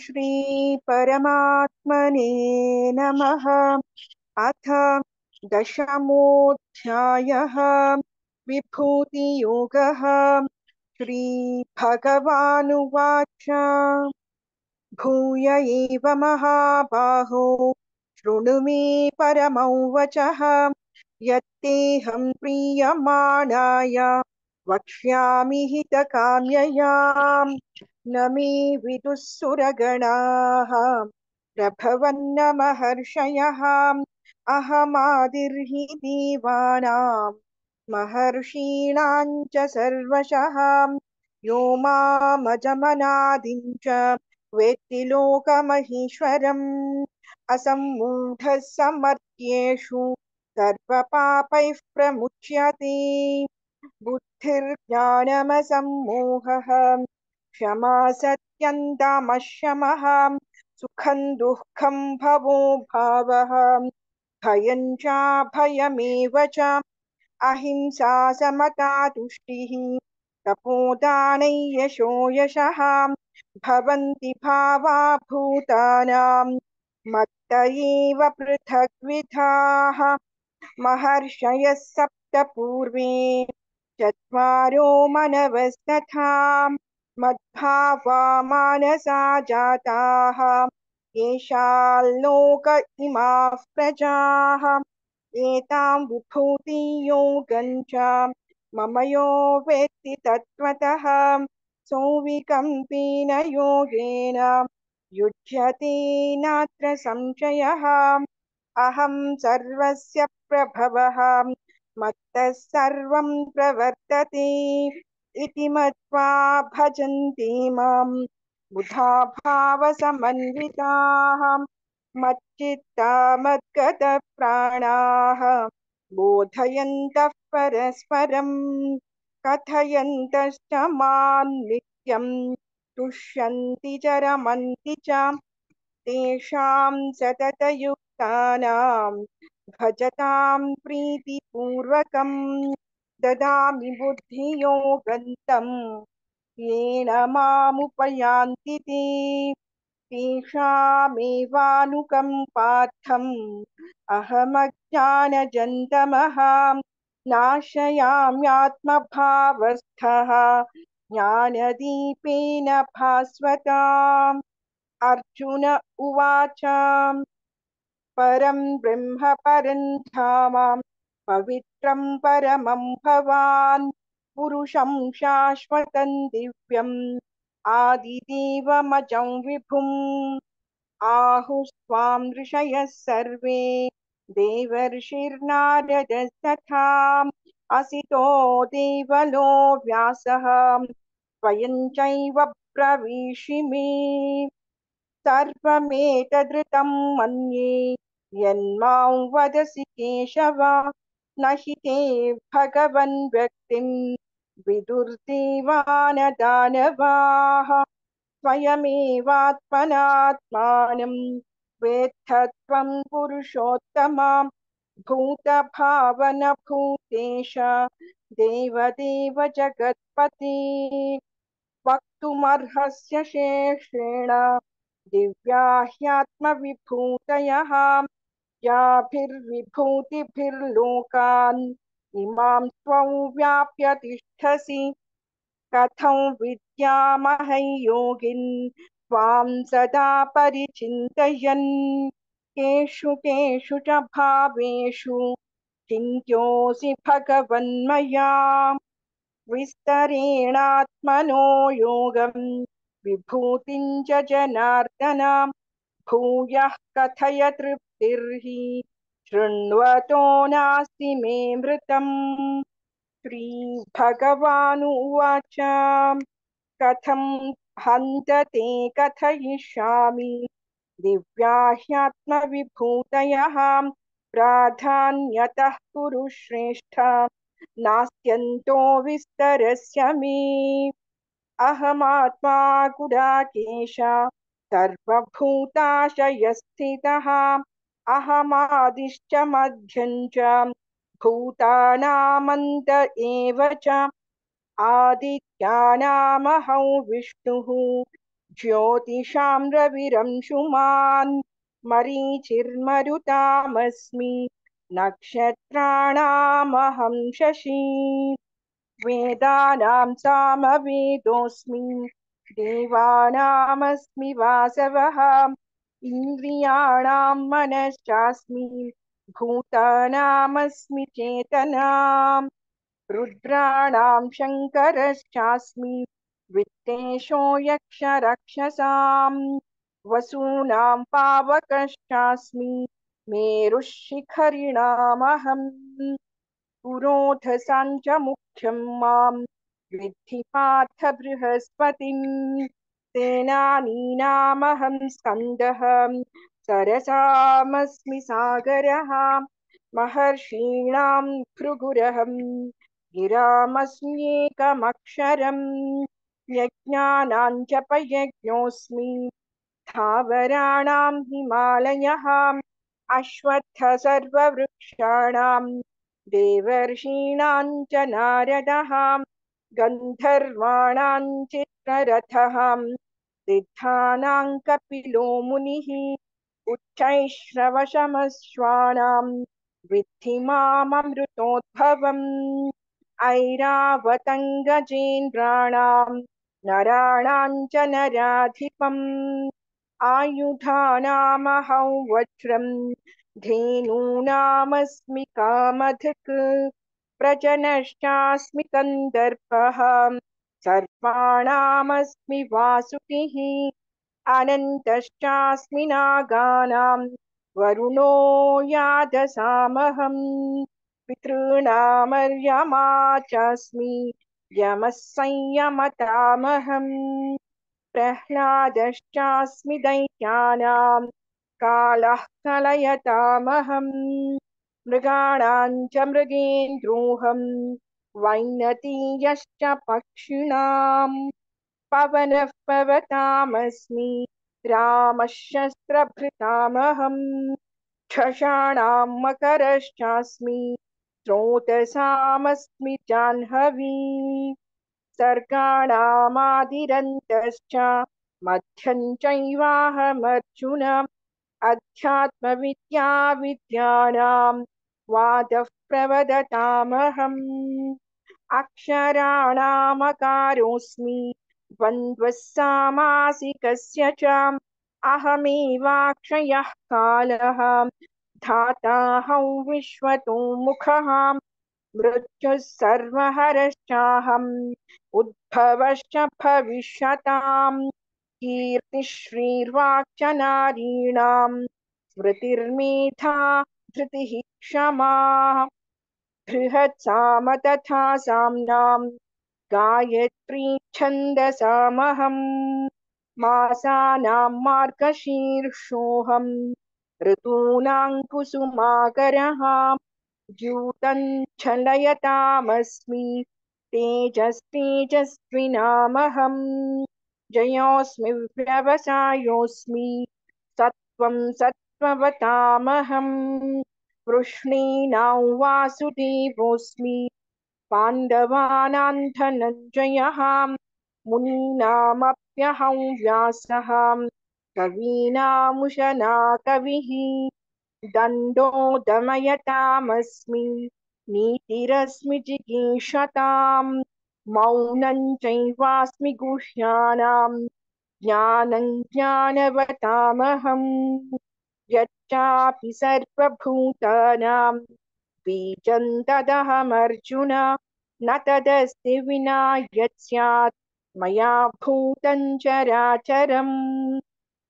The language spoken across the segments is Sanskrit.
श्री परमात्मने नमः। अथ दशमोऽध्यायः। विभूतियोगः। श्रीभगवानुवाच भूय एव महाबाहो शृणु मे परमौ वचः। यत्तेऽहं प्रीयमाणाय वक्ष्यामि हितकाम्यया। न मे विदुः सुरगणाः प्रभवन्न महर्षयः। अहमादिर्हि देवानां महर्षीणां च सर्वशः। यो मामजमनादिं च वेत्ति लोकमहेश्वरम्। असम्मूढः समर्थ्येषु सर्वपापैः प्रमुच्यते। बुद्धिर्ज्ञानमसम्मोहः क्षमा सत्यं दमः शमः। सुखं दुःखं भवो भावः भयं चाभयमेव च। अहिंसा समता तुष्टिः तपोदानै यशो यशः। भवन्ति भावा भूतानां मत्त एव पृथग्विधाः। महर्षयः सप्त पूर्वे चत्वारो मनवस्तथा। मद्भावा मानसा जाताः येषाल्लोक इमाः प्रजाः। एतां विभूतियोगं च मम यो वेत्ति तत्त्वतः। सोऽविकम्पेन योगेन युज्यते नात्र संशयः। अहं सर्वस्य प्रभवः मत्तः सर्वं प्रवर्तते। इति मत्वा भजन्ते मां बुधा भावसमन्विताः। मच्चित्ता मद्गतप्राणाः बोधयन्तः परस्परं कथयन्तश्च मां नित्यं तुष्यन्ति च रमन्ति च। तेषां सततयुक्तानां भजतां प्रीतिपूर्वकं ददामि बुद्धियोगन्तं येन मामुपयान्ति ते। तेषामेवानुकम्पार्थम् अहमज्ञानजन्तमः नाशयाम्यात्मभावस्थः ज्ञानदीपेन भास्वता। अर्जुन उवाच परं ब्रह्म परं धाम पवित्रं परमं भवान् पुरुषं शाश्वतं दिव्यम् आदिदेवमजं विभुम्। आहुस्त्वां ऋषयः सर्वे देवर्षिर्नारदस्तथा। असितो देवलो व्यासः स्वयं चैव ब्रवीषि मे। सर्वमेतदृतं मन्ये यन्मां वदसि केशव। न हि ते भगवन् व्यक्तिं विदुर्देवानदानवाः। स्वयमेवात्मनात्मानं वेत्थ पुरुषोत्तमा। भूतभावनभूतेश देवदेव जगत्पते। वक्तुमर्हस्य शेषेण दिव्या ह्यात्मविभूतयः। याभिर्विभूतिभिर्लोकान् इमां त्वं व्याप्य तिष्ठसि। कथं विद्यामहं योगिन् त्वां सदा परिचिन्तयन्। केषु केषु च भावेषु चिन्त्योऽसि भगवन्मया। विस्तरेणात्मनो योगं विभूतिं च जनार्दन। भूयः कथय तृप्तिर्हि शृण्वतो नास्ति मे मृतम्। श्रीभगवानुवाच कथं हन्त ते कथयिष्यामि दिव्या ह्यात्मविभूतयः। प्राधान्यतः कुरु श्रेष्ठ नास्त्यन्तो विस्तरस्य मे। अहमात्मा गुडाकेश सर्वभूताशयस्थितः। अहमादिश्च मध्यं च भूतानामन्त एव च। आदित्यानामहं विष्णुः ज्योतिषां रविरंशुमान् मरीचिर्मरुतामस्मि नक्षत्राणामहं शशी वेदानां सामवेदोऽस्मि देवानामस्मि वासवः इन्द्रियाणां मनश्चास्मि भूतानामस्मि चेतनाम् रुद्राणां शङ्करश्चास्मि वित्तेषो यक्षरक्षसां वसूनां पावकश्चास्मि मेरुः शिखरिणामहम् पुरोधसां च मुख्यं मां विद्धि पार्थ बृहस्पतिं सेनानीनामहं स्कन्दः सरसामस्मि सागरः महर्षीणां भृगुरहं गिरामस्म्येकमक्षरम् यज्ञानां जपयज्ञोऽस्मि स्थावराणां हिमालयः अश्वत्थसर्ववृक्षाणां देवर्षीणां च नारदः गन्धर्वाणां चित्ररथः सिद्धानां कपिलो मुनिः उच्चैश्रवसमश्वानां विद्धि माममृतोद्भवम् ऐरावतङ्गजेन्द्राणां नराणां च नराधिपम् आयुधानामहं वज्रं धेनूनामस्मि कामधुक् प्रजनश्चास्मि कन्दर्पः सर्पाणामस्मि वासुकिः अनन्तश्चास्मि नागानां वरुणो यादसामहम् पितॄणामर्यमा चास्मि यमः संयमतामहम् प्रह्लादश्चास्मि दैत्यानां कालः कलयतामहम् मृगाणां च मृगेन्द्रोऽहं वैनतीयश्च पक्षिणां पवनः पवतामस्मि रामः शस्त्रभृतामहम् झषाणां मकरश्चास्मि स्रोतसामस्मि जाह्नवी सर्गाणामादिरन्तश्च मध्यं चैवाहमर्जुन अध्यात्मविद्या विद्यानां वादः प्रवदतामहम् अक्षराणामकारोऽस्मि द्वन्द्वः सामासिकस्य च अहमेवाक्षयः कालः धाताहं विश्वतो मुखः मृत्युः सर्वहरश्चाहम् उद्भवश्च भविष्यताम् कीर्तिश्रीर्वाक्च नारीणां स्मृतिर्मेधा धृतिः क्षमा बृहत्साम तथा साम्नां गायत्री छन्दसामहम् मासानां मार्गशीर्षोऽहम् ऋतूनां कुसुमाकरः द्यूतं छलयतामस्मि तेजस्तेजस्विनामहम् जयोऽस्मि व्यवसायोऽस्मि सत्त्वं सत्त्ववतामहम् वृष्णीनां वासुदेवोऽस्मि पाण्डवानां धनञ्जयः मुनीनामप्यहं व्यासः कवीनामुशना कविः दण्डो दमयतामस्मि नीतिरस्मि जिगीषताम् मौनं चैवास्मि गुह्यानां ज्ञानं ज्ञानवतामहम् यच्चापि सर्वभूतानां बीजं तदहमर्जुन न तदस्ति विना यत् स्यात् मया भूतं चराचरम्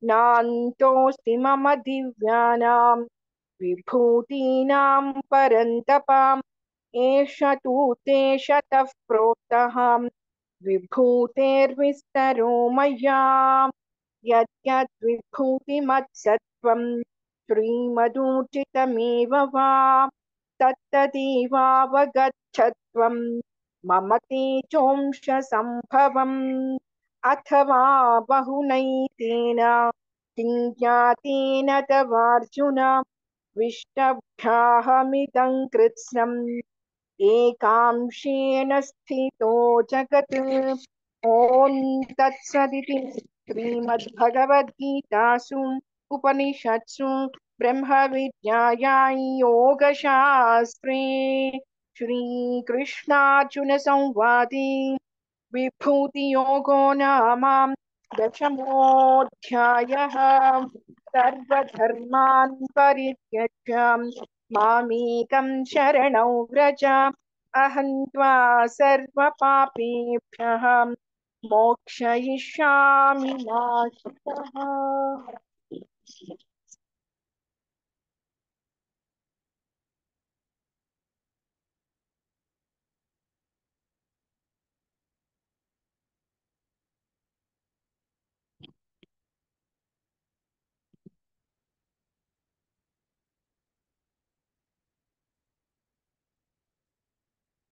नान्तोऽस्ति मम दिव्यानां विभूतीनां परन्तपाम् एष तु ते शतः प्रोक्तः विभूतेर्विस्तरो मया यद्यद्विभूतिमत्सत्त्वं श्रीमदूर्जितमेव वा तत्तदेवावगच्छत्वं मम तेजोंश सम्भवम् अथवा बहुनैतेन किं ज्ञातेन तवार्जुन विष्टभ्याहमिदं कृत्स्नम् एकांशेन स्थितो जगत् ॐ तत्सदिति श्रीमद्भगवद्गीतासु उपनिषत्सु ब्रह्मविद्यायां योगशास्त्रे श्रीकृष्णार्जुनसंवादे विभूतियोगो नाम दशमोऽध्यायः। सर्वधर्मान् परित्यज्य मामेकं शरणं व्रज, अहं त्वा सर्वपापेभ्यः मोक्षयिष्यामि मा शुचः।